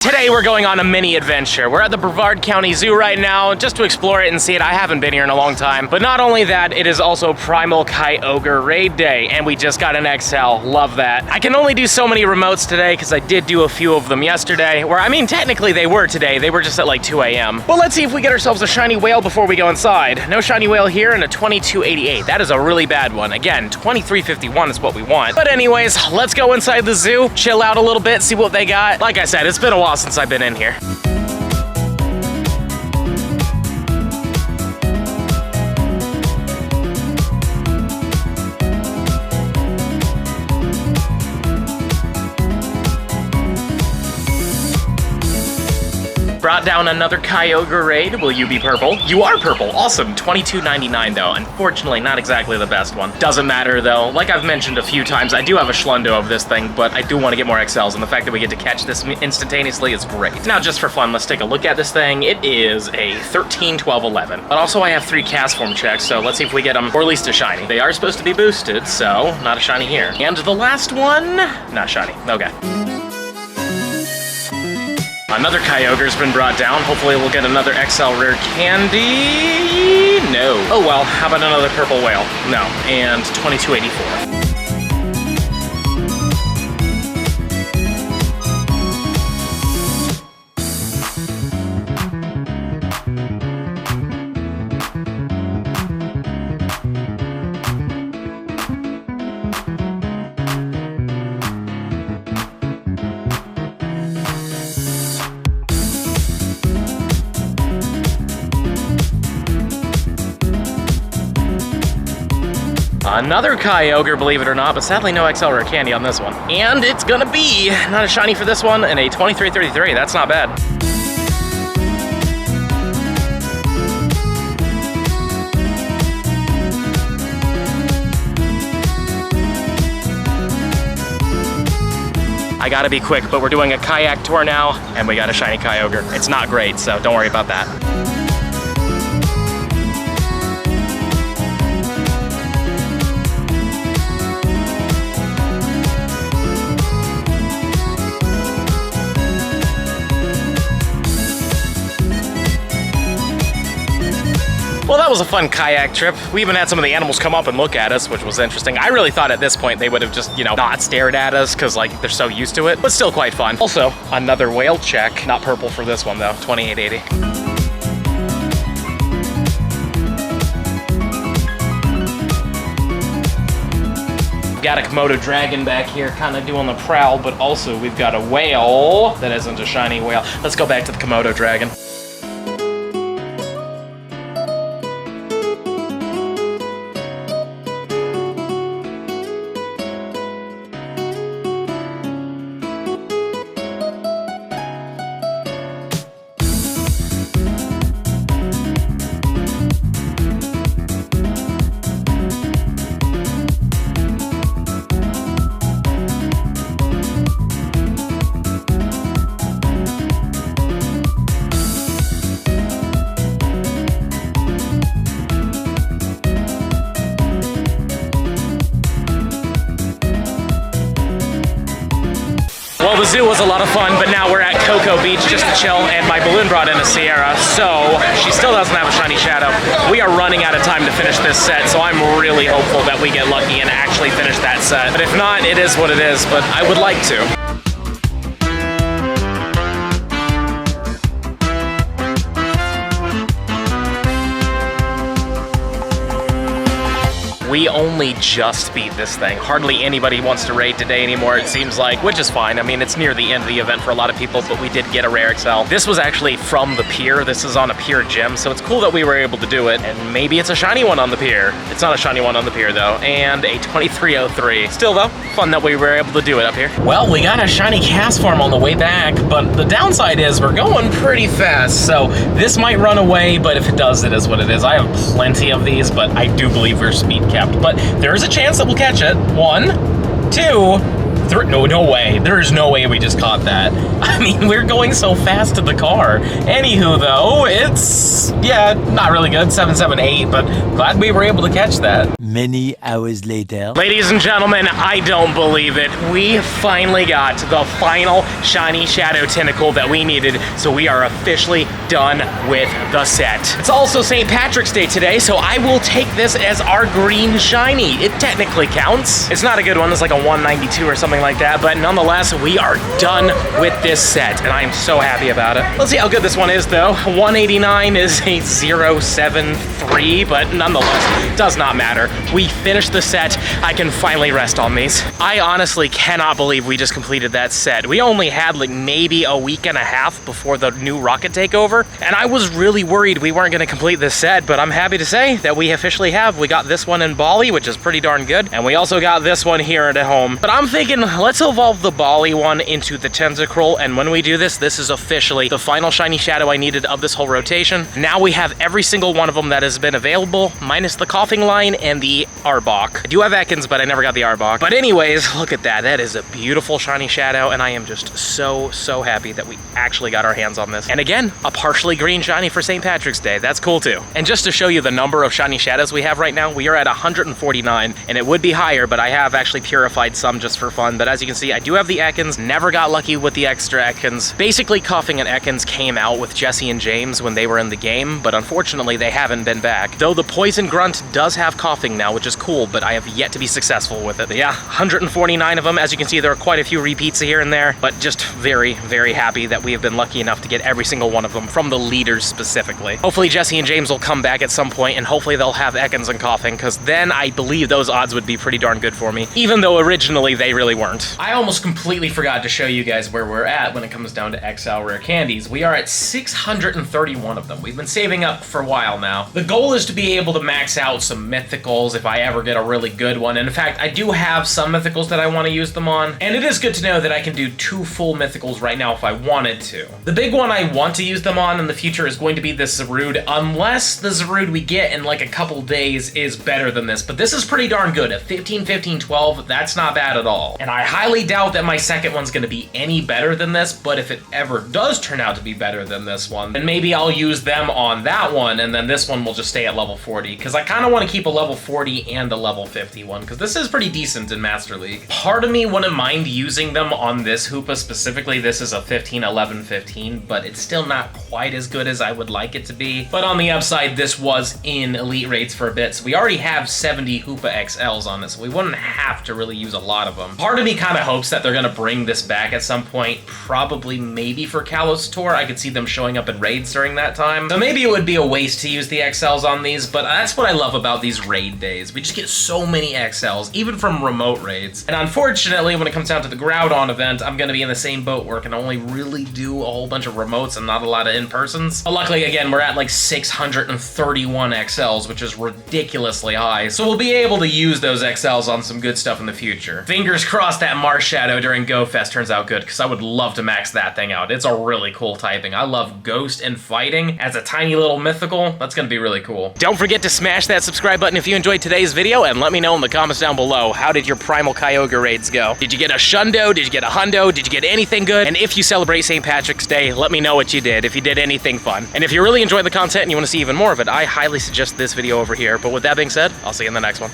Today we're going on a mini adventure. We're at the Brevard County Zoo right now just to explore it and see it. I haven't been here in a long time. But not only that, it is also Primal Kyogre Raid Day, and we just got an XL. Love that. I can only do so many remotes today because I did do a few of them yesterday. Technically they were today. They were just at like 2 a.m. Well, let's see if we get ourselves a shiny whale before we go inside. No shiny whale here and a 2288. That is a really bad one. Again, 2351 is what we want. But anyways, let's go inside the zoo, chill out a little bit, see what they got. Like I said, it's been a while since I've been in here. Brought down another Kyogre Raid. Will you be purple? You are purple. Awesome. 22.99 though. Unfortunately, not exactly the best one. Doesn't matter though. Like I've mentioned a few times, I do have a schlundo of this thing, but I do want to get more XLs, and the fact that we get to catch this instantaneously is great. Now, just for fun, let's take a look at this thing. It is a 13, 12, 11. But also I have 3 cast form checks, so let's see if we get them, or at least a shiny. They are supposed to be boosted, so not a shiny here. And the last one, not shiny. Okay. Another Kyogre's been brought down. Hopefully we'll get another XL rare candy. No. Oh well, how about another purple whale? No. And 2284. Another Kyogre, believe it or not, but sadly no XL rare candy on this one. And it's gonna be not a shiny for this one, and a 2333. That's not bad. I gotta be quick, but we're doing a kayak tour now, and we got a shiny Kyogre. It's not great, so don't worry about that. Well, that was a fun kayak trip. We even had some of the animals come up and look at us, which was interesting. I really thought at this point they would have just, not stared at us because, they're so used to it, but still quite fun. Also, another whale check. Not purple for this one, though. 2880. Got a Komodo dragon back here, kind of doing the prowl, but also we've got a whale that isn't a shiny whale. Let's go back to the Komodo dragon. Well, the zoo was a lot of fun, but now we're at Coco Beach just to chill, and my balloon brought in a Sierra, so she still doesn't have a shiny shadow. We are running out of time to finish this set, so I'm really hopeful that we get lucky and actually finish that set. But if not, it is what it is, but I would like to. We only just beat this thing. Hardly anybody wants to raid today anymore, it seems like, which is fine. I mean, it's near the end of the event for a lot of people, but we did get a rare XL. This was actually from the pier. This is on a pier gym, so it's cool that we were able to do it, and maybe it's a shiny one on the pier. It's not a shiny one on the pier, though, and a 2303. Still, though, fun that we were able to do it up here. Well, we got a shiny cast form on the way back, but the downside is we're going pretty fast, so this might run away, but if it does, it is what it is. I have plenty of these, but I do believe we're speed capped. But there is a chance that we'll catch it. 1, 2, 3. No way. There is no way we just caught that. I mean, we're going so fast to the car. Anywho, though, it's, yeah, not really good. 778, but glad we were able to catch that. Many hours later. Ladies and gentlemen, I don't believe it. We finally got the final shiny shadow tentacle that we needed, so we are officially done with the set. It's also St. Patrick's Day today, so I will take this as our green shiny. It technically counts. It's not a good one, it's like a 192 or something like that, but nonetheless, we are done with this set, and I am so happy about it. Let's see how good this one is, though. 189 is a 073, but nonetheless, does not matter. We finished the set. I can finally rest on these. I honestly cannot believe we just completed that set. We only had like maybe a week and a half before the new rocket takeover, and I was really worried we weren't going to complete this set, but I'm happy to say that we officially have. We got this one in Bali, which is pretty darn good, and we also got this one here at home. But I'm thinking, let's evolve the Bali one into the Tentacruel, and when we do this, this is officially the final shiny shadow I needed of this whole rotation. Now we have every single one of them that has been available, minus the Coughing Line and the Arbok. I do have Ekans, but I never got the Arbok. But anyways, look at that. That is a beautiful shiny shadow, and I am just so happy that we actually got our hands on this. And again, a partially green shiny for St. Patrick's Day. That's cool too. And just to show you the number of shiny shadows we have right now, we are at 149, and it would be higher, but I have actually purified some just for fun. But as you can see, I do have the Ekans. Never got lucky with the extra Ekans. Basically, Coughing and Ekans came out with Jesse and James when they were in the game, but unfortunately, they haven't been back. Though the Poison Grunt does have Coughing now, which is cool, but I have yet to be successful with it. But yeah, 149 of them. As you can see, there are quite a few repeats here and there, but just very happy that we have been lucky enough to get every single one of them from the leaders specifically. Hopefully Jesse and James will come back at some point, and hopefully they'll have Ekans and Coughing, because then I believe those odds would be pretty darn good for me, even though originally they really weren't. I almost completely forgot to show you guys where we're at when it comes down to XL rare candies. We are at 631 of them. We've been saving up for a while now. The goal is to be able to max out some mythicals if I ever get a really good one. And in fact, I do have some mythicals that I want to use them on. And it is good to know that I can do 2 full mythicals right now if I wanted to. The big one I want to use them on in the future is going to be this Zarude, unless the Zarude we get in like a couple days is better than this. But this is pretty darn good. At 15, 15, 12, that's not bad at all. And I highly doubt that my second one's going to be any better than this, but if it ever does turn out to be better than this one, then maybe I'll use them on that one, and then this one will just stay at level 40, because I kind of want to keep a level 40 and a level 50 one, because this is pretty decent in Master League. Part of me wouldn't mind using them on this Hoopa specifically. This is a 15, 11, 15, but it's still not quite as good as I would like it to be. But on the upside, this was in Elite Raids for a bit, so we already have 70 Hoopa XLs on this, so we wouldn't have to really use a lot of them. Part of me kind of hopes that they're going to bring this back at some point, probably maybe for Kalos Tour. I could see them showing up in raids during that time. So maybe it would be a waste to use the XLs on these, but that's what I love about these raid days. We just get so many XLs, even from remote raids. And unfortunately, when it comes down to the Groudon event, I'm going to be in the same boat where I can only really do a whole bunch of remotes and not a lot of in-persons. But luckily, again, we're at like 631 XLs, which is ridiculously high. So we'll be able to use those XLs on some good stuff in the future. Fingers crossed that Mars Shadow during Go Fest turns out good, because I would love to max that thing out. It's a really cool typing. I love Ghost and Fighting as a tiny little mythical. That's going to be really cool. Don't forget to smash that subscribe button if you enjoyed today's video, and let me know in the comments down below, how did your Primal Kyogre raids go? Did you get a Shundo? Did you get a Hundo? Did you get anything good? And if you celebrate St. Patrick's Day, let me know what you did, if you did anything fun. And if you really enjoyed the content and you want to see even more of it, I highly suggest this video over here. But with that being said, I'll see you in the next one.